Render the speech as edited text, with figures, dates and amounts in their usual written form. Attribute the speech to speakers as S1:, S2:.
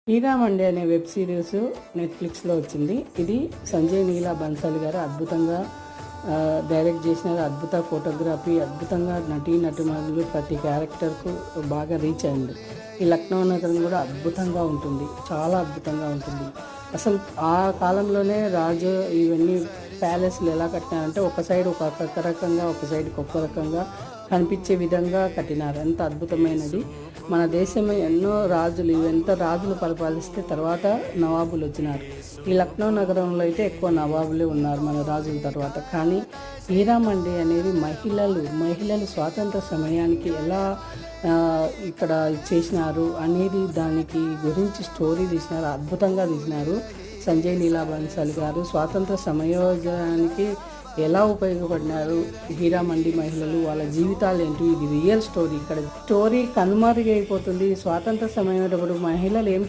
S1: శ్రీరామండి అనే web series నెట్ఫ్లిక్స్లో వచ్చింది. ఇది సంజయ్ లీలా బన్సాలి గారు అద్భుతంగా డైరెక్ట్ చేసినారు. అద్భుత ఫోటోగ్రఫీ, అద్భుతంగా నటీనటులు ప్రతి క్యారెక్టర్కు బాగా రీచ్ అయింది. ఈ లక్నో నగరం కూడా అద్భుతంగా ఉంటుంది, చాలా అద్భుతంగా ఉంటుంది. అసలు ఆ కాలంలోనే రాజు ఇవన్నీ ప్యాలెస్లు ఎలా కట్టినారంటే ఒక సైడ్ ఒక రకంగా, ఒక సైడ్ ఒక్క రకంగా కనిపించే విధంగా కట్టినారు. ఎంత అద్భుతమైనది. మన దేశం ఎన్నో రాజులు పరిపాలిస్తే తర్వాత నవాబులు వచ్చినారు. ఈ లక్నో నగరంలో అయితే ఎక్కువ నవాబులే ఉన్నారు మన రాజుల తర్వాత. కానీ శ్రీరామండి అనేది మహిళలు స్వాతంత్ర సమయానికి ఎలా ఇక్కడ చేసినారు అనేది దానికి గురించి స్టోరీ తీసినారు, అద్భుతంగా తీసినారు సంజయ్ లీలా బన్సాలి గారు. స్వాతంత్ర సమయోజనానికి ఎలా ఉపయోగపడినారు హీరామండి మహిళలు, వాళ్ళ జీవితాలు ఏంటి, ఇది రియల్ స్టోరీ. ఇక్కడ స్టోరీ కనుమరుగైపోతుంది. స్వాతంత్ర సమయం మహిళలు ఏం